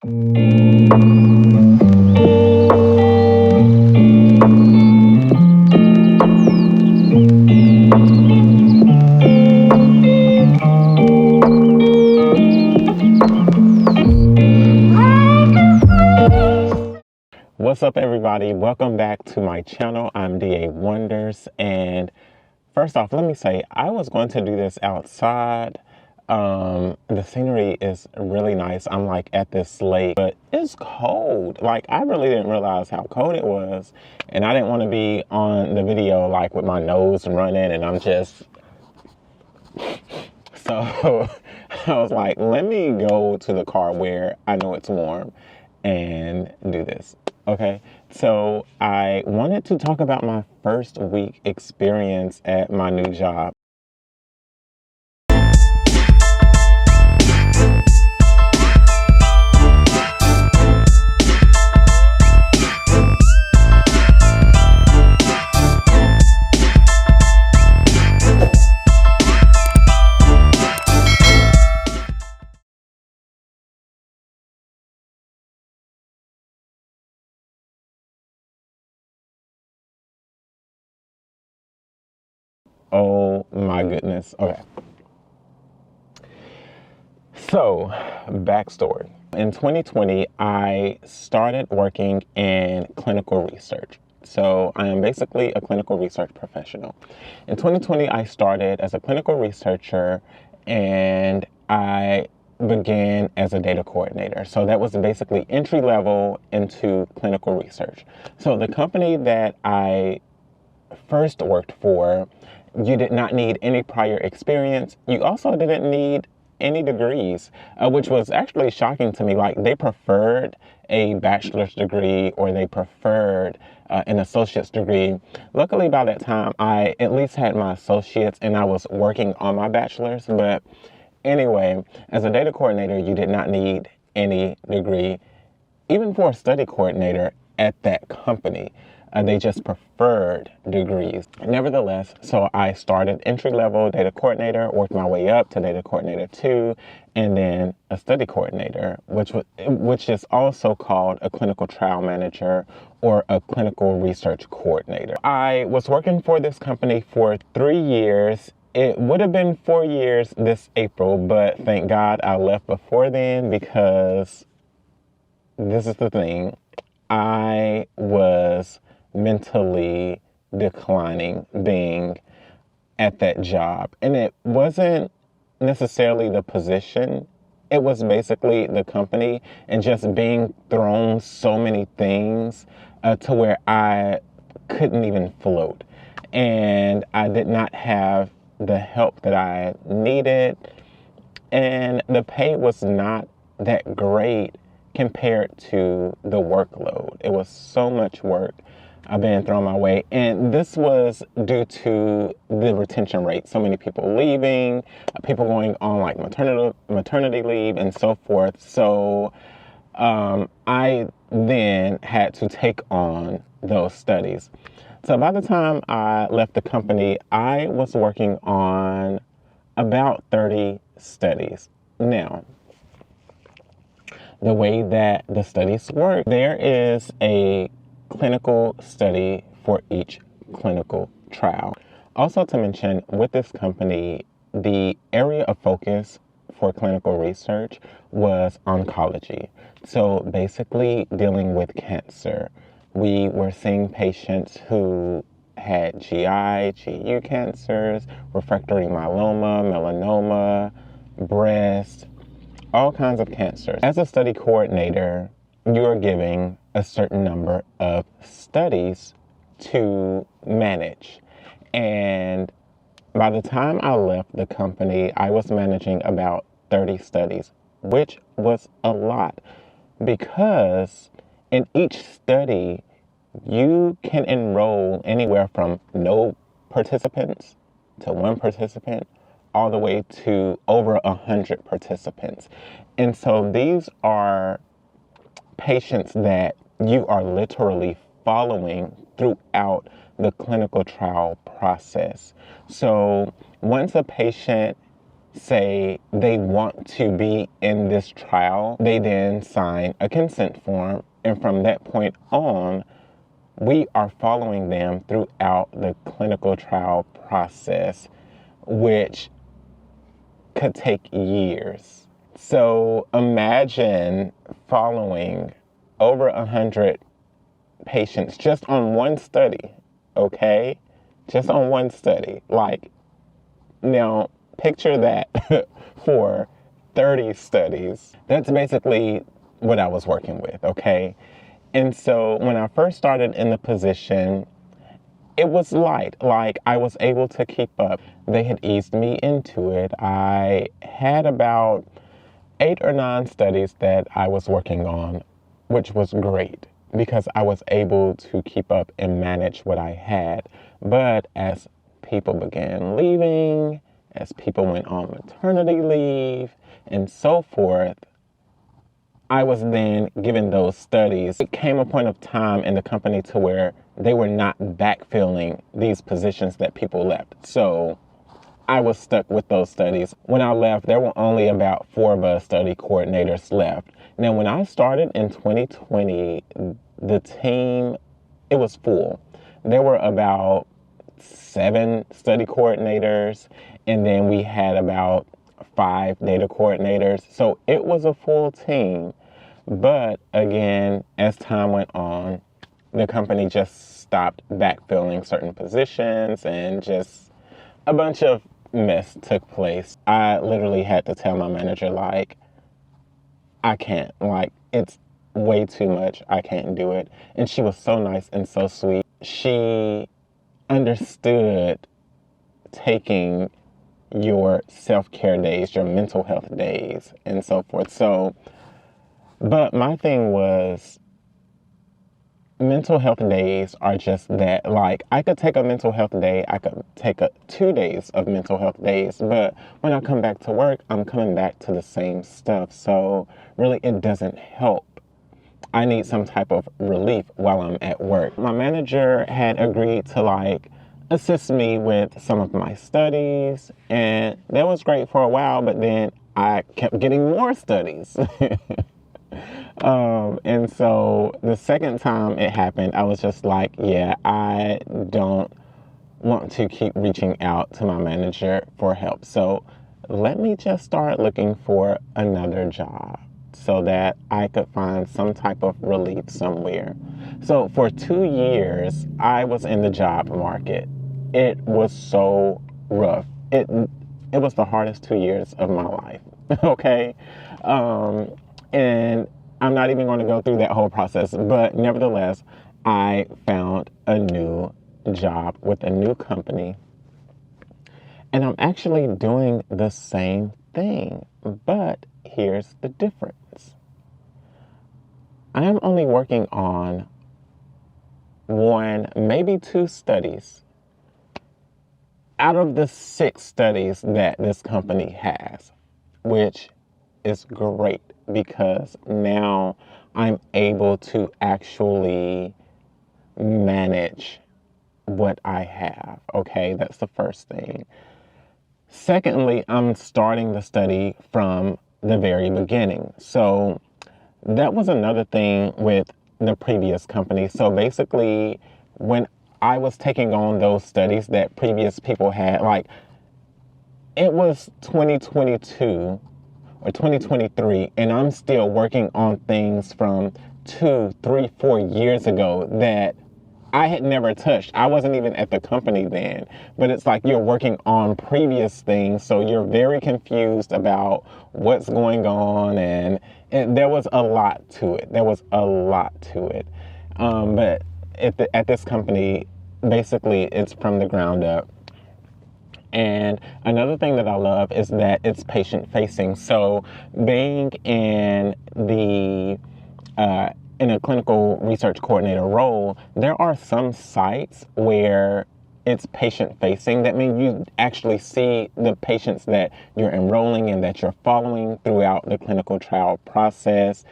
What's up, everybody? Welcome back to my channel. I'm DA Wonders, and first off, let me say I was going to do this outside. The scenery is really nice. I'm like at this lake, but it's cold. Like, I really didn't realize how cold it was, and I didn't want to be on the video like with my nose running and I'm just so I was like, let me go to the car where I know it's warm and do this. Okay, so I wanted to talk about my first week experience at my new job. Oh my goodness. Okay. So, backstory. In 2020, I started working in clinical research. So, I am basically a clinical research professional. In 2020, I started as a clinical researcher and I began as a data coordinator. So, that was basically entry level into clinical research. So, the company that I first worked for, you did not need any prior experience. You also didn't need any degrees, which was actually shocking to me. Like, they preferred a bachelor's degree or they preferred an associate's degree. Luckily, by that time, I at least had my associates and I was working on my bachelor's. But anyway, as a data coordinator, you did not need any degree, even for a study coordinator at that company. They just preferred degrees. Nevertheless, so I started entry-level data coordinator, worked my way up to data coordinator 2, and then a study coordinator, which is also called a clinical trial manager or a clinical research coordinator. I was working for this company for 3 years. It would have been 4 years this April, but thank God I left before then, because this is the thing. I was mentally declining being at that job. And it wasn't necessarily the position, it was basically the company and just being thrown so many things to where I couldn't even float. And I did not have the help that I needed. And the pay was not that great compared to the workload. It was so much work being thrown my way. And this was due to the retention rate. So many people leaving, people going on like maternity leave and so forth. So I then had to take on those studies. So by the time I left the company, I was working on about 30 studies. Now, the way that the studies work, there is a clinical study for each clinical trial. Also to mention, with this company, the area of focus for clinical research was oncology. So basically dealing with cancer. We were seeing patients who had GI, GU cancers, refractory myeloma, melanoma, breast, all kinds of cancers. As a study coordinator, you're giving a certain number of studies to manage. And by the time I left the company, I was managing about 30 studies, which was a lot, because in each study, you can enroll anywhere from no participants to 1 participant, all the way to over 100 participants. And so these are patients that you are literally following throughout the clinical trial process. So once a patient say they want to be in this trial, they then sign a consent form. And from that point on, we are following them throughout the clinical trial process, which could take years. So imagine following over 100 patients just on one study, okay? Just on one study. Like, now picture that for 30 studies. That's basically what I was working with, okay? And so when I first started in the position, it was light. Like, I was able to keep up. They had eased me into it. I had about 8 or 9 studies that I was working on, which was great because I was able to keep up and manage what I had. But as people began leaving, as people went on maternity leave, and so forth, I was then given those studies. It came a point of time in the company to where they were not backfilling these positions that people left. So I was stuck with those studies. When I left, there were only about 4 of us study coordinators left. Now, when I started in 2020, the team, it was full. There were about 7 study coordinators, and then we had about 5 data coordinators. So it was a full team. But again, as time went on, the company just stopped backfilling certain positions and just a bunch of mess took place. I literally had to tell my manager, like, I can't, like, it's way too much. I can't do it. And she was so nice and so sweet. She understood taking your self-care days, your mental health days, and so forth. So, but my thing was, mental health days are just that. Like, I could take a mental health day, I could take 2 days of mental health days, but when I come back to work, I'm coming back to the same stuff. So really, it doesn't help. I need some type of relief while I'm at work. My manager had agreed to, like, assist me with some of my studies, and that was great for a while, but then I kept getting more studies. And so the second time it happened, I was just like, yeah, I don't want to keep reaching out to my manager for help. So let me just start looking for another job so that I could find some type of relief somewhere. So for 2 years, I was in the job market. It was so rough. It was the hardest 2 years of my life, okay? And I'm not even going to go through that whole process, but nevertheless, I found a new job with a new company, and I'm actually doing the same thing, but here's the difference. I am only working on 1, maybe 2 studies out of the 6 studies that this company has, which is great because now I'm able to actually manage what I have. Okay, that's the first thing. Secondly, I'm starting the study from the very beginning. So that was another thing with the previous company. So basically, when I was taking on those studies that previous people had, like, it was 2022 or 2023, and I'm still working on things from 2, 3, 4 years ago that I had never touched. I wasn't even at the company then, but it's like you're working on previous things, so you're very confused about what's going on, and there was a lot to it. There was a lot to it. But at this company, basically, it's from the ground up. And another thing that I love is that it's patient facing. So being in a clinical research coordinator role, there are some sites where it's patient facing. That means you actually see the patients that you're enrolling and that you're following throughout the clinical trial process.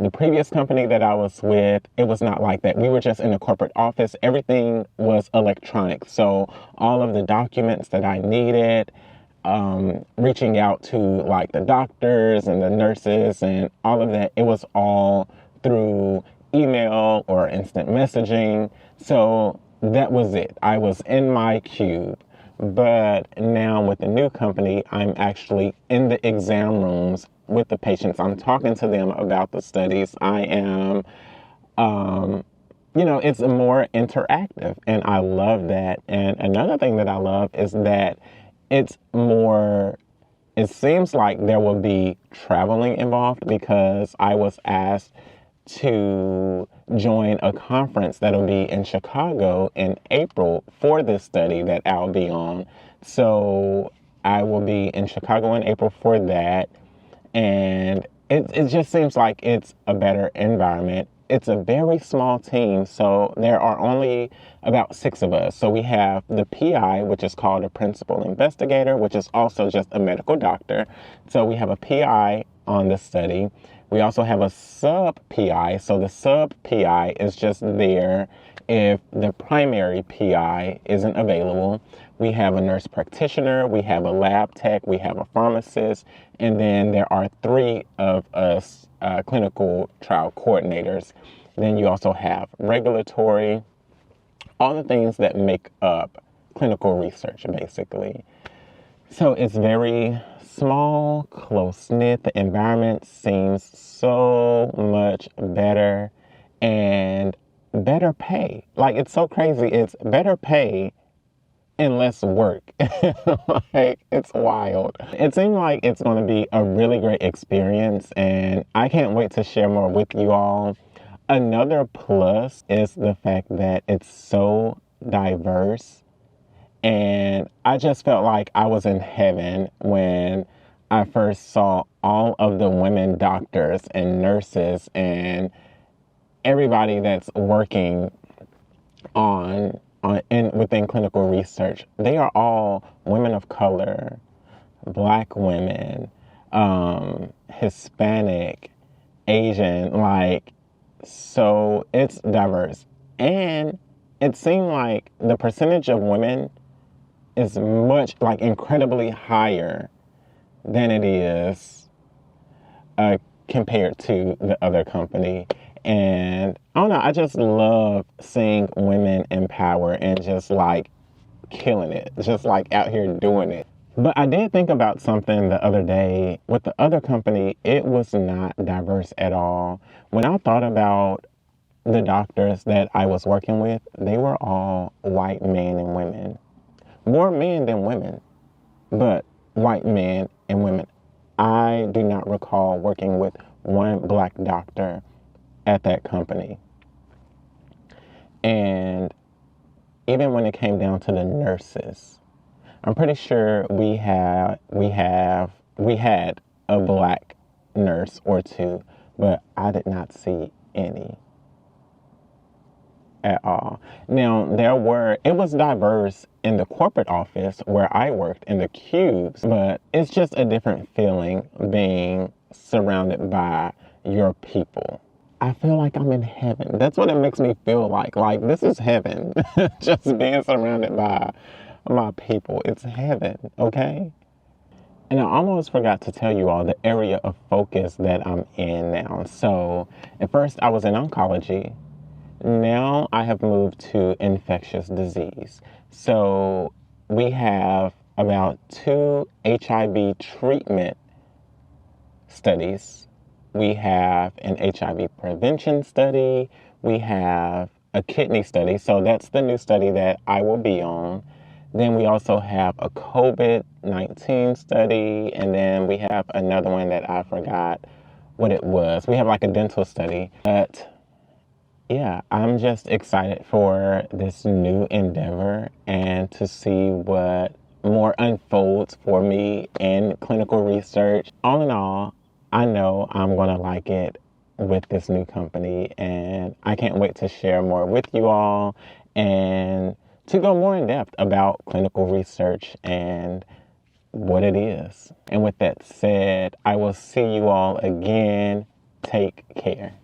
The previous company that I was with, it was not like that. We were just in a corporate office. Everything was electronic. So all of the documents that I needed, reaching out to like the doctors and the nurses and all of that, it was all through email or instant messaging. So that was it. I was in my cube. But now with the new company, I'm actually in the exam rooms with the patients. I'm talking to them about the studies. I am, it's more interactive, and I love that. And another thing that I love is that it's more, it seems like there will be traveling involved because I was asked to join a conference that'll be in Chicago in April for this study that I'll be on. So I will be in Chicago in April for that. And it just seems like it's a better environment. It's a very small team, so there are only about 6 of us. So we have the PI, which is called a principal investigator, which is also just a medical doctor. So we have a PI on the study. We also have a sub-PI. So the sub-PI is just there if the primary PI isn't available. We have a nurse practitioner, we have a lab tech, we have a pharmacist, and then there are 3 of us clinical trial coordinators. Then you also have regulatory, all the things that make up clinical research, basically. So it's very small, close-knit. The environment seems so much better and better pay. Like, it's so crazy. It's better pay and less work. Like, it's wild. It seems like it's going to be a really great experience, and I can't wait to share more with you all. Another plus is the fact that it's so diverse, and I just felt like I was in heaven when I first saw all of the women doctors and nurses and everybody that's working within clinical research. They are all women of color, Black women, Hispanic, Asian, so it's diverse. And it seemed like the percentage of women is incredibly higher than it is compared to the other company. And I don't know, I just love seeing women in power and just killing it, just out here doing it. But I did think about something the other day. With the other company, it was not diverse at all. When I thought about the doctors that I was working with, they were all white men and women. More men than women, but white men and women. I do not recall working with one Black doctor at that company. And even when it came down to the nurses, I'm pretty sure we had a Black nurse or 2, but I did not see any at all. Now, it was diverse in the corporate office where I worked in the cubes, but it's just a different feeling being surrounded by your people. I feel like I'm in heaven. That's what it makes me feel like. Like, this is heaven. Just being surrounded by my people. It's heaven, okay? And I almost forgot to tell you all the area of focus that I'm in now. So, at first I was in oncology. Now I have moved to infectious disease. So, we have about 2 HIV treatment studies. We have an HIV prevention study. We have a kidney study. So that's the new study that I will be on. Then we also have a COVID-19 study. And then we have another one that I forgot what it was. We have a dental study. But yeah, I'm just excited for this new endeavor and to see what more unfolds for me in clinical research. All in all, I know I'm going to like it with this new company, and I can't wait to share more with you all and to go more in depth about clinical research and what it is. And with that said, I will see you all again. Take care.